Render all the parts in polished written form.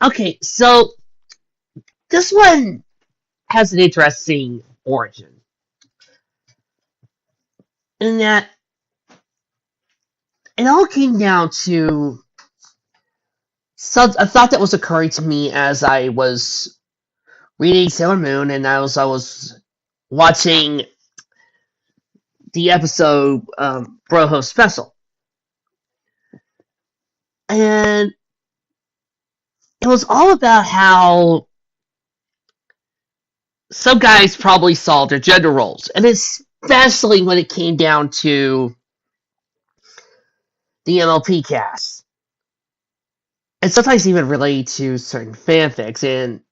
Okay, so this one has an interesting origin in that it all came down to a thought that was occurring to me as I was reading Sailor Moon and I was watching the episode Broho Special. And it was all about how some guys probably saw their gender roles, and especially when it came down to the MLP cast, and sometimes even related to certain fanfics and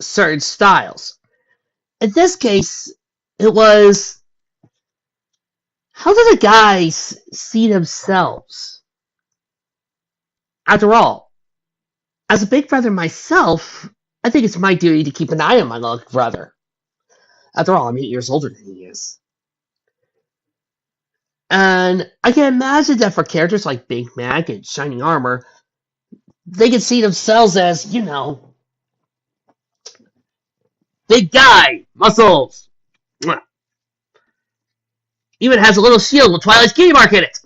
certain styles. In this case, it was how do the guys see themselves? After all, as a big brother myself, I think it's my duty to keep an eye on my little brother. After all, I'm 8 years older than he is. And I can imagine that for characters like Big Mac and Shining Armor, they can see themselves as, big guy, muscles. Even has a little shield with Twilight's key mark in it.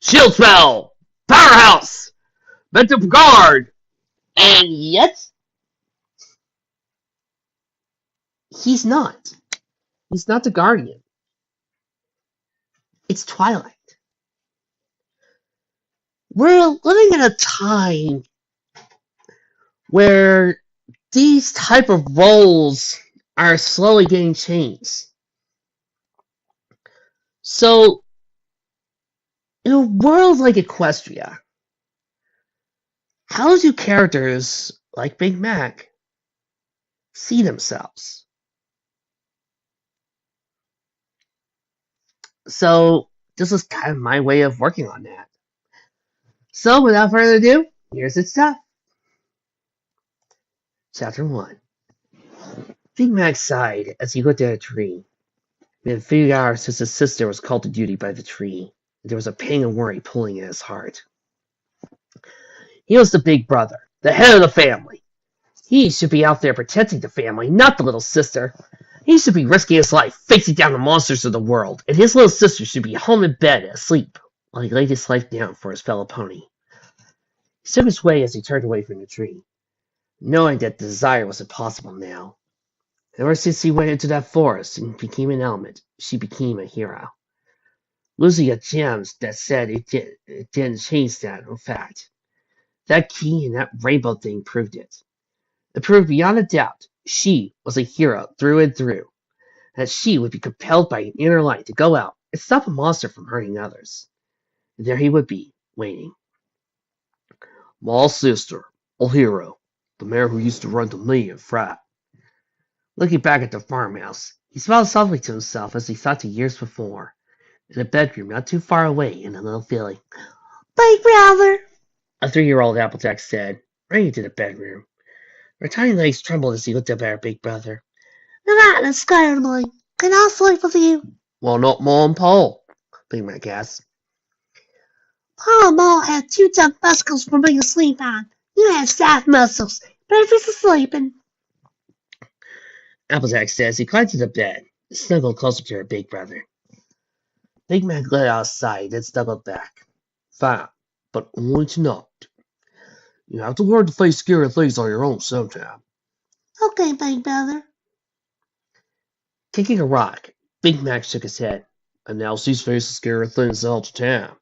Shield spell, powerhouse, mental guard, and yet he's not. He's not the Guardian. It's Twilight. We're living in a time where these type of roles are slowly getting changed. So, in a world like Equestria, how do characters like Big Mac see themselves? So, this is kind of my way of working on that. So, without further ado, here's its stuff. Chapter 1. Big Mac sighed as he looked at a tree. It had been a few hours since his sister was called to duty by the tree, and there was a pang of worry pulling at his heart. He was the big brother, the head of the family. He should be out there protecting the family, not the little sister. He should be risking his life, facing down the monsters of the world, and his little sister should be home in bed, asleep, while he laid his life down for his fellow pony. He took his way as he turned away from the tree, knowing that the desire was impossible now. Ever since he went into that forest and became an element, she became a hero. Losing a gems that said it didn't change that, in fact. That key and that rainbow thing proved it. It proved beyond a doubt she was a hero through and through, that she would be compelled by an inner light to go out and stop a monster from hurting others. And there he would be, waiting. My sister, a hero, the mare who used to run to me and Frat. Looking back at the farmhouse, he smiled softly to himself as he thought to years before, in a bedroom not too far away in a little village. Big brother, a 3-year-old Applejack said, running into the bedroom. Her tiny legs trembled as he looked up at her big brother. I'm not scared of me. Can I sleep with you? Well, not Ma and Paul, Big Mac asked. Pa and Ma had 2 tough muscles for me to sleep on. You have soft muscles, perfect for sleeping. Applejack said as he climbed to the bed and snuggled closer to her big brother. Big Mac let out a sigh, then snuggled back. Fine, but only tonight. You have to learn to face scary things on your own sometime. Okay, big brother. Kicking a rock, Big Mac shook his head. And now sees faces scary things all the time.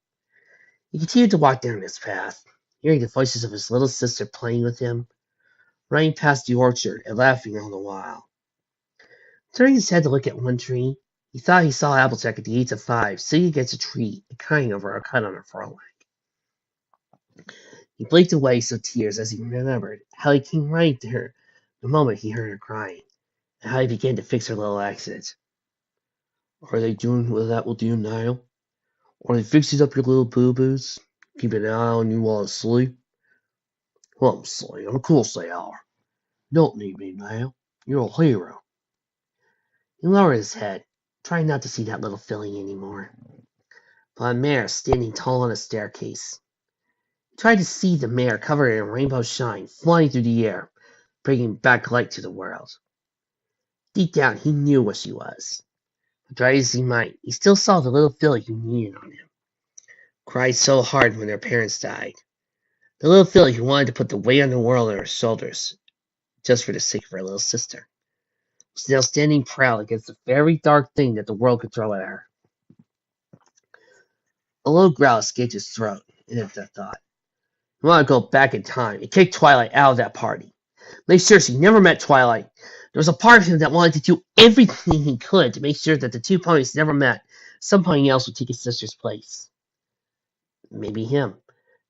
He continued to walk down his path, hearing the voices of his little sister playing with him, running past the orchard and laughing all the while. Turning his head to look at one tree, he thought he saw Applejack at the age of 5 sitting against a tree and crying over a cut on her foreleg. He blinked away some tears as he remembered how he came running to her the moment he heard her crying, and how he began to fix her little accident. Are they doing what that will do now? Are they fixing up your little boo-boos? Keeping an eye on you while asleep? Well, I'm silly, of course they are. Don't need me now. You're a hero. He lowered his head, trying not to see that little filly anymore. But a mare standing tall on a staircase. He Tried to see the mare covered in rainbow shine flying through the air, bringing back light to the world. Deep down, he knew what she was. But try as he might, he still saw the little filly who leaned on him. Cried so hard when their parents died. The little filly who wanted to put the weight of the world on her shoulders, just for the sake of her little sister, was now standing proud against the very dark thing that the world could throw at her. A low growl escaped his throat, and at that thought, he wanted to go back in time and kick Twilight out of that party. Make sure she never met Twilight. There was a part of him that wanted to do everything he could to make sure that the two ponies never met. Some pony else would take his sister's place. Maybe him.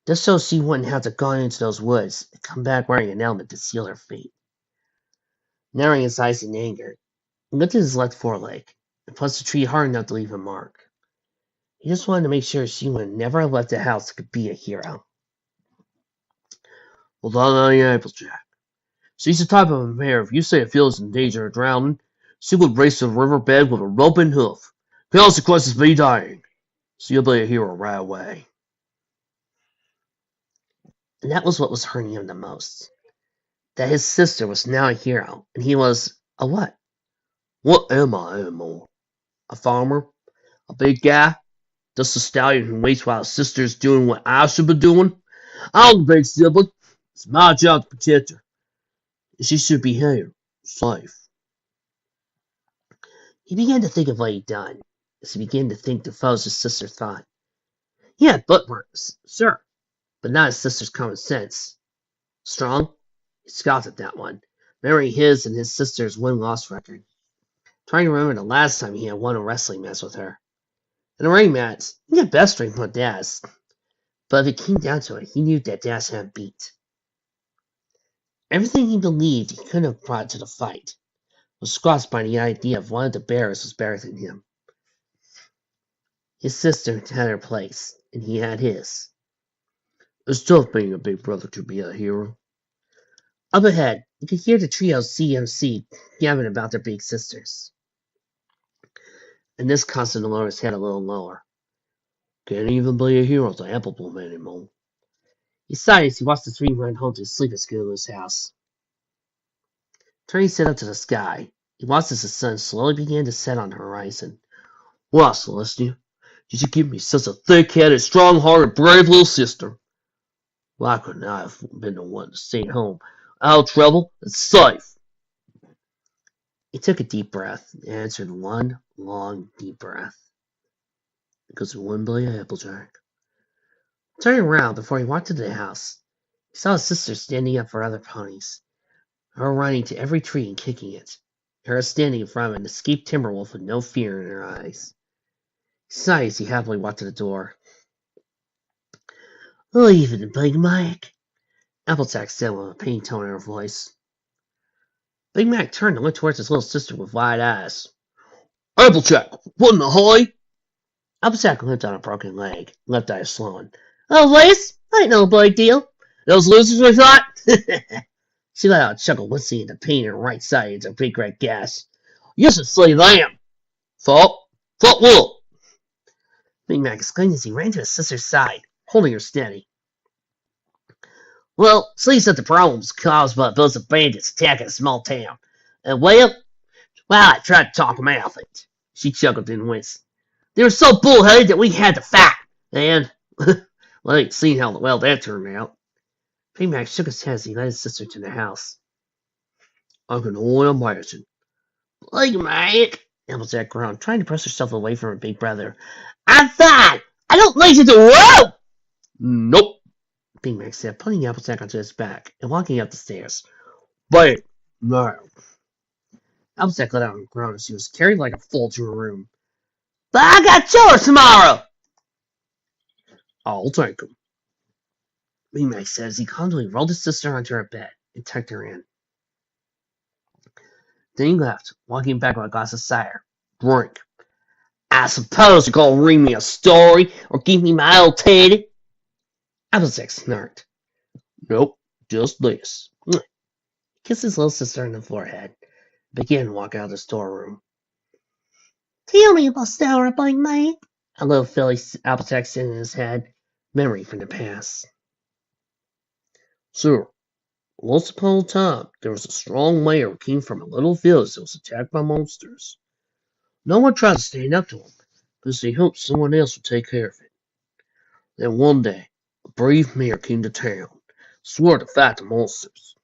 Just so she wouldn't have to go into those woods and come back wearing an helmet to seal her fate. Narrowing his eyes in anger, he lifted his left foreleg and punched the tree hard enough to leave a mark. He just wanted to make sure she would never have left the house to be a hero. Well done on the Applejack. She's the type of mare, if you say a field is in danger of drowning, she would race to the riverbed with a rope and hoof. Consequences be dying. So you'll be a hero right away. And that was what was hurting him the most. That his sister was now a hero, and he was a what? What am I anymore? A farmer? A big guy? Just a stallion who waits while his sister's doing what I should be doing? I'm the big sibling. It's my job to protect her. And she should be here, safe. He began to think of what he'd done, as he began to think the foes his sister thought. He had bookmarks, sure, but not his sister's common sense. Strong? He scoffed at that one, remembering his and his sister's win-loss record. Trying to remember the last time he had won a wrestling match with her. In a ring match, he had best ring with Daz. But if it came down to it, he knew that Daz had beat. Everything he believed he couldn't have brought to the fight was squashed by the idea of one of the bears was better than him. His sister had her place, and he had his. It's tough being a big brother to be a hero. Up ahead, you could hear the trio's CMC yamming about their big sisters. And this caused him to lower his head a little lower. Can't even be a hero to Apple Bloom anymore. He sighed as he watched the three run home to sleep at Scooter's house. Turning his head up to the sky, he watched as the sun slowly began to set on the horizon. Wow, Celestia, did you give me such a thick-headed, strong-hearted, brave little sister? Why couldn't I have been the one to stay home, out of trouble, and safe? He took a deep breath and answered one long, deep breath. Because it wouldn't be Applejack. Turning around before he walked into the house, he saw his sister standing up for other ponies, her running to every tree and kicking it, her standing in front of an escaped Timberwolf with no fear in her eyes. He sighed as he happily walked to the door. Leave it, Big Mac, Applejack said with a pained tone in her voice. Big Mac turned and looked towards his little sister with wide eyes. Applejack, what in the holy? Applejack limped on a broken leg, left eye slowing. Oh, Liz, ain't no big deal. Those losers we thought? She let out a chuckle when seeing the pain in her right side as a big red gas. You should slay them. Thought what? Big Mac exclaimed as he ran to his sister's side, holding her steady. Well, sleep said the problems caused by those bandits attacking a small town. And well, I tried to talk them out of it. She chuckled and winced. They were so bullheaded that we had to fight. And, well, I ain't seen how well that turned out. Big Mac shook his head as he led his sister to the house. I can only imagine. Big Mac, Applejack groaned, trying to press herself away from her big brother. I'm fine. I don't need you to row. Nope, Big Mac said, putting Applejack onto his back and walking up the stairs. Wait, no. Applejack let out a groan as she was carried like a fool to her room. But I got chores tomorrow. I'll take him, Big Mac said as he calmly rolled his sister onto her bed and tucked her in. Then he left, walking back with a glass of cider. Drink. I suppose you're gonna read me a story or give me my old teddy? Applejack snarked. Nope, just this. He kissed his little sister on the forehead and began to walk out of the storeroom. Tell me about story, Big Mac. A little filly Applejack said in his head, memory from the past. Sir, once upon a time, there was a strong mayor who came from a little village that was attacked by monsters. No one tried to stand up to him, because they hoped someone else would take care of it. Then one day, a brave mayor came to town, swore to fight the monsters.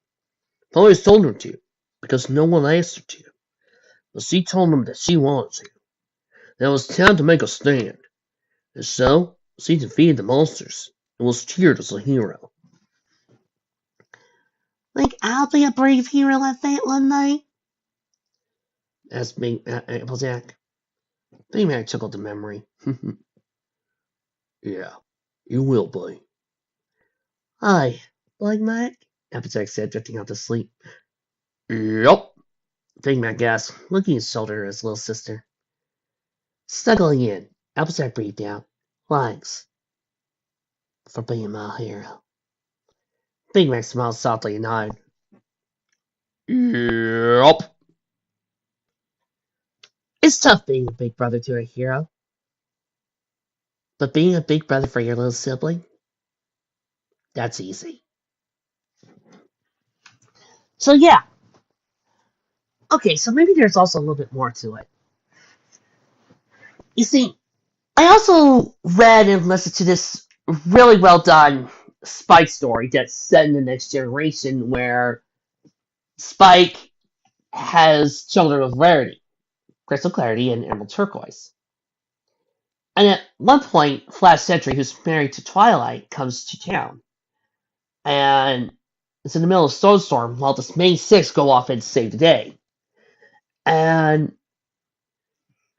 Police told her to, because no one asked her to, but she told them that she wanted to. That it was time to make a stand, and so she defeated the monsters and was cheered as a hero. Think I'll be a brave hero like that one day? Asked Applejack. Big Mac chuckled to memory. Yeah, you will be. Aye, Big Mac? Applejack said, drifting out to sleep. Yup, Big Mac gasped, looking his shoulder at his little sister. Snuggling in, Applejack breathed out. Thanks for being my hero. Big Mac smiled softly and nodded. Yup. It's tough being a big brother to a hero. But being a big brother for your little sibling, that's easy. So yeah. Okay, so maybe there's also a little bit more to it. You see, I also read and listened to this really well done Spike story that's set in the next generation where Spike has children of Rarity, Crystal Clarity, and Emerald Turquoise. And at one point, Flash Sentry, who's married to Twilight, comes to town. And it's in the middle of a snowstorm while the main six go off and save the day. And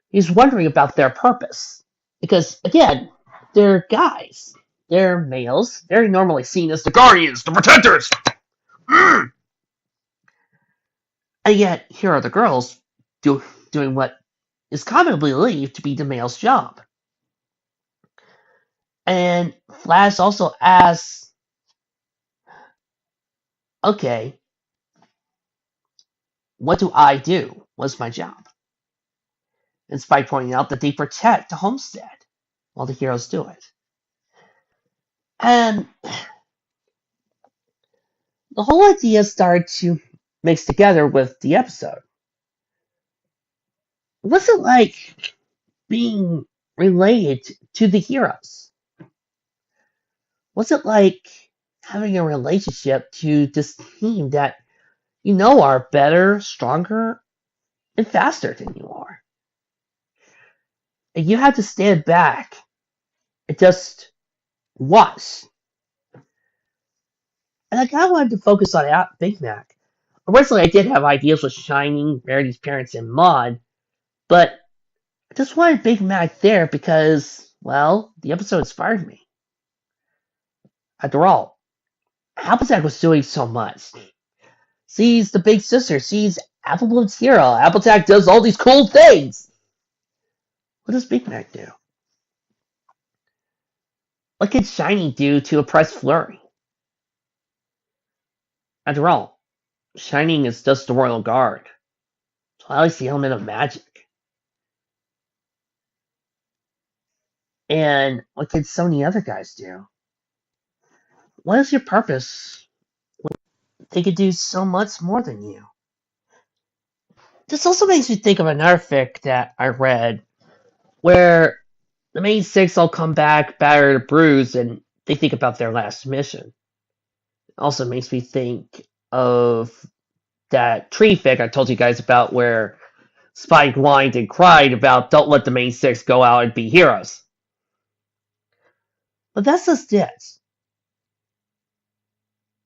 he's wondering about their purpose. Because, again, they're guys. They're males. They're normally seen as the guardians, the protectors. And yet, here are the girls doing what is commonly believed to be the male's job. And Flash also asks, okay, what do I do? What's my job? And Spike pointing out that they protect the homestead while the heroes do it. And the whole idea started to mix together with the episode. What's it like being related to the heroes? What's it like having a relationship to this team that you know are better, stronger, and faster than you are? And you have to stand back and just watch. And I kind of wanted to focus on Big Mac. Originally, I did have ideas with Shining, Rarity's parents, and Maud, but I just wanted Big Mac there because, well, the episode inspired me. After all, Applejack was doing so much. She's the big sister. She's Applebloom's hero. Applejack does all these cool things. What does Big Mac do? What can Shiny do to oppress Flurry? After all, Shining is just the Royal Guard. So I like the element of magic. And what can so many other guys do? What is your purpose? They could do so much more than you. This also makes me think of another fic that I read where the main six all come back battered or bruised and they think about their last mission. It also makes me think of that tree fic I told you guys about where Spike whined and cried about don't let the main six go out and be heroes. But that's just it.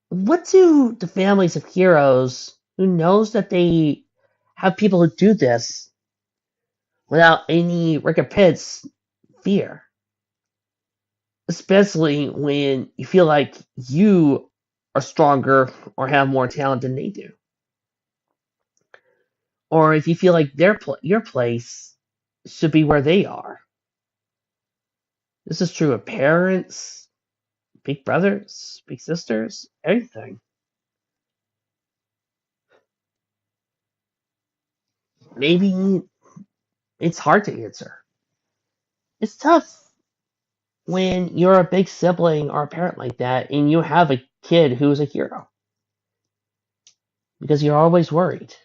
What do the families of heroes who knows that they have people who do this without any recompense fear? Especially when you feel like you are stronger or have more talent than they do. Or if you feel like your place should be where they are. This is true of parents, big brothers, big sisters, everything. Maybe it's hard to answer. It's tough when you're a big sibling or a parent like that and you have a kid who was a hero. Because you're always worried.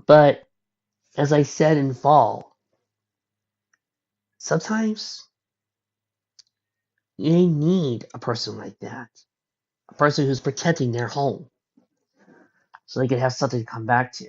But as I said in Fall, sometimes you need a person like that. A person who's protecting their home. So they can have something to come back to.